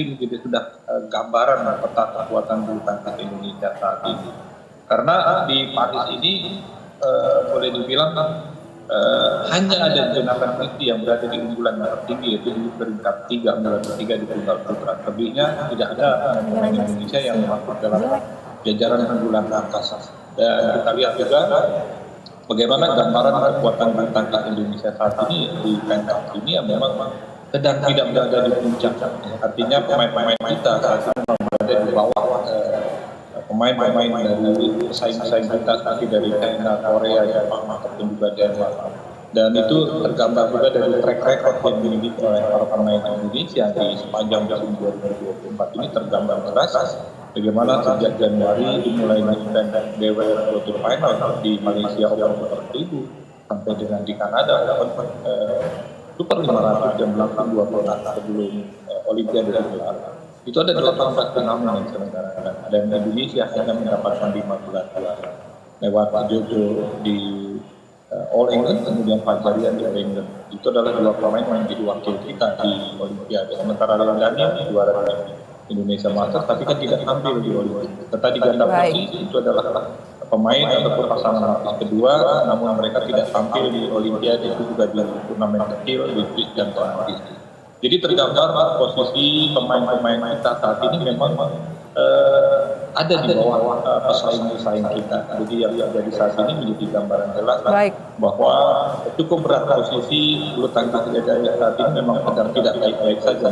menjadi sudah gambaran peta kekuatan bulu tangkis Indonesia saat ini. Karena di Paris ini boleh dibilang hanya ada Jonathan Christie yang berada di unggulan yang tertinggi, yaitu di peringkat 3 di tunggal putra. Lebihnya tidak ada pemain Indonesia yang masuk dalam jajaran unggulan atas. Dan kita lihat juga bagaimana gambaran kekuatan bulu tangkis Indonesia saat ini di peringkat ini yang memang sedang tidak berada di puncak. Artinya pemain-pemain kita saat ini berada di bawah pemain-pemain dari pesaing-pesaing kita seperti dari China, Korea, Jepang, ataupun juga Denmark. Dan itu tergambar juga dari track record yang dimiliki oleh para pemain Indonesia di sepanjang musim 2024 ini tergambar jelas bagaimana sejak Januari dimulai event BWF World Tour Final di Malaysia Open Super 1000 sampai dengan di Kanada Super 500 yang berlangsung 2 bulan sebelum Olimpiade digelar. Itu ada 18 turnamen yang diselenggarakan dan Indonesia hanya mendapatkan 5 gelar lewat Jojo di All England, kemudian Fajarian di All England. Itu adalah 2 pemain yang menjadi wakil kita di Olimpiade. Sementara Daniel juara Indonesia Masters tapi kan tidak tampil di Olimpiade. Tetapi di ganda putri itu adalah pemain ataupun pasangan kedua, namun mereka tidak tampil di Olimpiade, itu juga di turnamen kecil di Swiss dan Prancis. Jadi tergambar posisi pemain-pemain kita saat ini memang ada di bawah pesaing-pesaing kita. Jadi yang terjadi saat ini menjadi gambaran jelas bahwa cukup berat posisi bulu tangkis Indonesia saat ini memang sedang tidak baik-baik saja.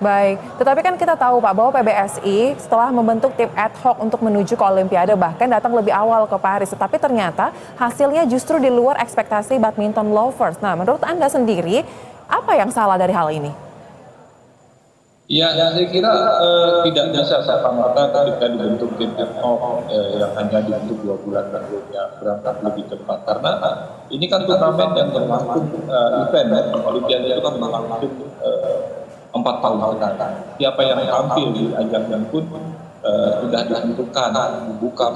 Baik, tetapi kan kita tahu Pak bahwa PBSI setelah membentuk tim ad hoc untuk menuju ke Olimpiade bahkan datang lebih awal ke Paris. Tetapi ternyata hasilnya justru di luar ekspektasi badminton lovers. Nah, menurut Anda sendiri, apa yang salah dari hal ini? Ya, saya kira tidak bisa serta-merta ketika dibentuk tim ad hoc yang hanya dibentuk 2 bulan sebelumnya berangkat lebih cepat. Karena ini kan turnamen yang berlangsung event, Olimpiade itu kan berlangsung 4 tahun sekarang. Siapa yang tampil di ajang yang pun sudah ditentukan, dibuka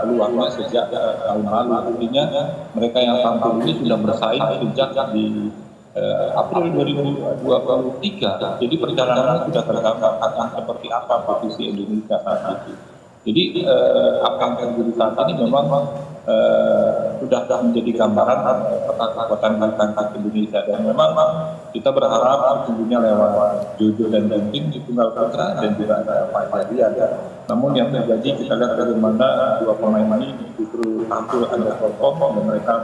peluangnya sejak tahun lalu. Artinya mereka yang tampil ini sudah bersaing sejak di April 2023. Jadi perjalanan sudah tergambar akan seperti apa posisi Indonesia saat itu. Jadi apa yang terjadi saat ini memang sudah menjadi gambaran peta kekuatan bulu tangkis Indonesia dan memang kita berharap sesungguhnya lewat Jojo dan Ginting di tunggal putra dan juga ada Fajarian. Namun yang terjadi kita lihat bagaimana 2 pemain ini justru tampil ada perform dan mereka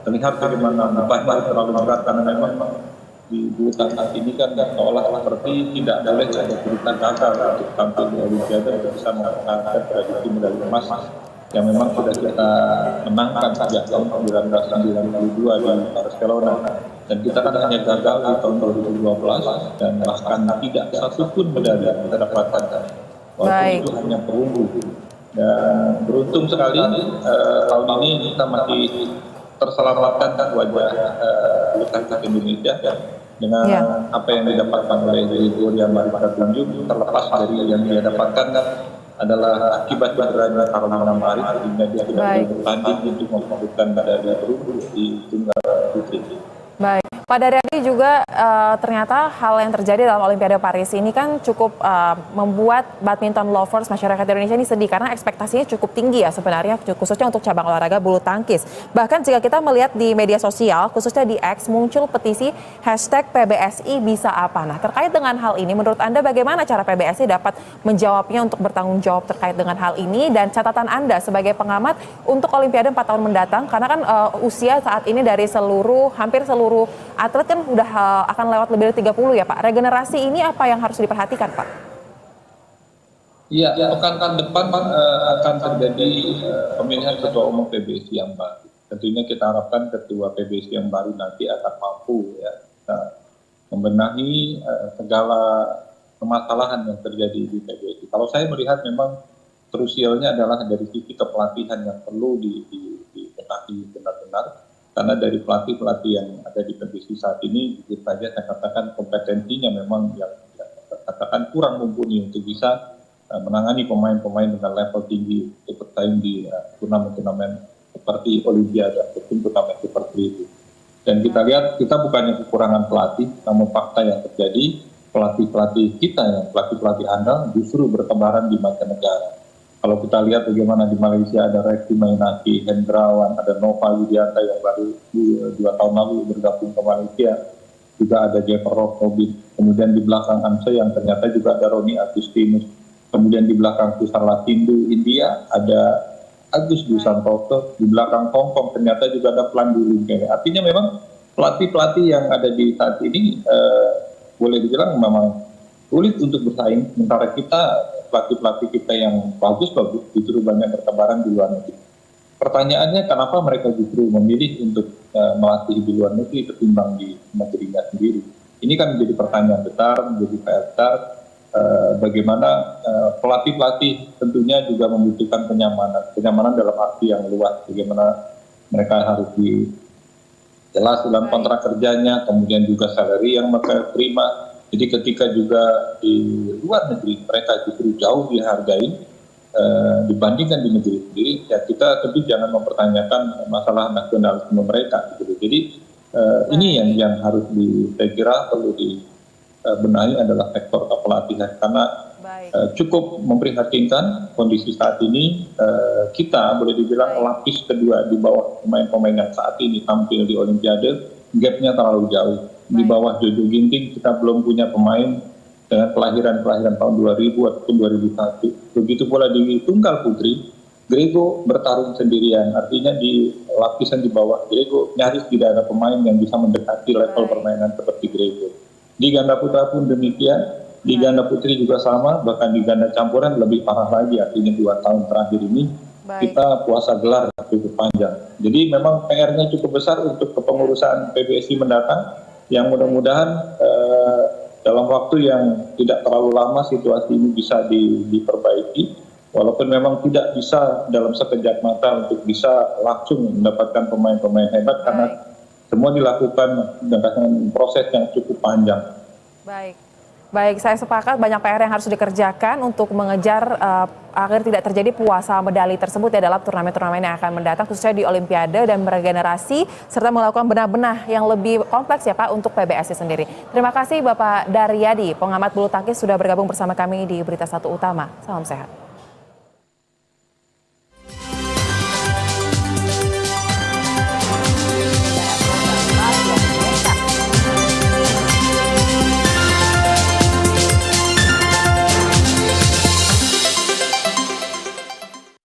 terlihat bagaimana bebannya terlalu berat karena memang di bulu tangkis ini kan seolah seperti tidak boleh ada berita gagal untuk tampil di Olimpiade untuk bisa mengangkat tradisi medali emas yang memang sudah kita menangkan sejak tahun 1992 di Barcelona. Dan kita kan hanya gagal di tahun 2012 dan bahkan tidak satupun medali yang kita dapatkan. Walaupun itu hanya perunggu. Dan beruntung sekali tahun ini kita masih terselamatkan wajah bulu tangkis Indonesia dengan apa yang didapatkan oleh Gregoria Marika Tunjung, terlepas dari yang dia dapatkan adalah akibat cederanya Karolina Marin sehingga dia tidak bertanding untuk memperebutkan medali perunggu di tunggal putri. Baik, Pak Daryadi juga ternyata hal yang terjadi dalam Olimpiade Paris ini kan cukup membuat badminton lovers masyarakat Indonesia ini sedih karena ekspektasinya cukup tinggi ya sebenarnya khususnya untuk cabang olahraga bulu tangkis. Bahkan jika kita melihat di media sosial khususnya di X muncul petisi #PBSI bisa apa. Nah terkait dengan hal ini menurut Anda bagaimana cara PBSI dapat menjawabnya untuk bertanggung jawab terkait dengan hal ini dan catatan Anda sebagai pengamat untuk Olimpiade 4 tahun mendatang karena kan usia saat ini dari hampir seluruh atlet kan udah akan lewat lebih dari 30 ya Pak. Regenerasi ini apa yang harus diperhatikan Pak? Iya, pekan depan akan terjadi pemilihan ketua umum PBSI yang baru. Tentunya kita harapkan ketua PBSI yang baru nanti akan mampu ya membenahi segala permasalahan yang terjadi di PBSI. Kalau saya melihat memang krusialnya adalah dari sisi kepelatihan yang perlu dibenahi benar-benar. Karena dari pelatih-pelatih yang ada di PBSI saat ini, jujur saja saya katakan kompetensinya memang yang katakan kurang mumpuni untuk bisa menangani pemain-pemain dengan level tinggi untuk bersaing di turnamen-turnamen seperti Olimpiade ataupun turnamen seperti itu. Dan kita lihat kita bukannya kekurangan pelatih, namun fakta yang terjadi pelatih-pelatih kita, ya, pelatih-pelatih andal justru bertebaran di mancanegara. Kalau kita lihat bagaimana di Malaysia ada Rekti Mainaki, Hendrawan, ada Nova Widianta yang baru 2 tahun lalu bergabung ke Malaysia, juga ada Jeffer Robin, kemudian di belakang Anse yang ternyata juga ada Roni Agustinus, kemudian di belakang Pusar Latindu India ada Agus Dwi Santoso, di belakang Hongkong ternyata juga ada Plandu Lingkene. Artinya memang pelatih-pelatih yang ada di saat ini boleh dibilang memang sulit untuk bersaing, sementara kita pelatih-pelatih kita yang bagus-bagus justru banyak bertebaran di luar negeri. Pertanyaannya kenapa mereka justru memilih untuk melatih di luar negeri ketimbang di negerinya sendiri? Ini kan menjadi pertanyaan besar, menjadi PR besar. Bagaimana pelatih-pelatih tentunya juga membutuhkan kenyamanan dalam arti yang luas. Bagaimana mereka harus jelas dalam kontrak kerjanya, kemudian juga salary yang mereka terima. Jadi ketika juga di luar negeri mereka justru jauh dihargai dibandingkan di negeri sendiri, ya kita tentu jangan mempertanyakan masalah nasionalisme mereka. Gitu. Jadi ini yang harus saya kira perlu dibenahi adalah sektor kepelatihan, karena cukup memprihatinkan kondisi saat ini. Kita boleh dibilang lapis kedua di bawah pemain-pemain yang saat ini tampil di Olimpiade, gapnya terlalu jauh. Di bawah Jojo Ginting kita belum punya pemain dengan kelahiran tahun 2000 ataupun 2001. Begitu pula di tunggal putri, Grego bertarung sendirian. Artinya di lapisan di bawah Grego nyaris tidak ada pemain yang bisa mendekati level permainan seperti Grego. Di ganda putra pun demikian, di ganda putri juga sama, bahkan di ganda campuran lebih parah lagi. Artinya 2 tahun terakhir ini kita puasa gelar cukup panjang. Jadi memang PR-nya cukup besar untuk kepengurusan PBSI mendatang, yang mudah-mudahan dalam waktu yang tidak terlalu lama situasi ini bisa diperbaiki, walaupun memang tidak bisa dalam sekejap mata untuk bisa langsung mendapatkan pemain-pemain hebat, karena semua dilakukan dengan proses yang cukup panjang. Baik, saya sepakat banyak PR yang harus dikerjakan untuk mengejar agar tidak terjadi puasa medali tersebut ya dalam turnamen-turnamen yang akan mendatang, khususnya di Olimpiade, dan meregenerasi serta melakukan benah-benah yang lebih kompleks ya Pak untuk PBSI sendiri. Terima kasih Bapak Daryadi, pengamat bulu tangkis, sudah bergabung bersama kami di Berita Satu Utama. Salam sehat.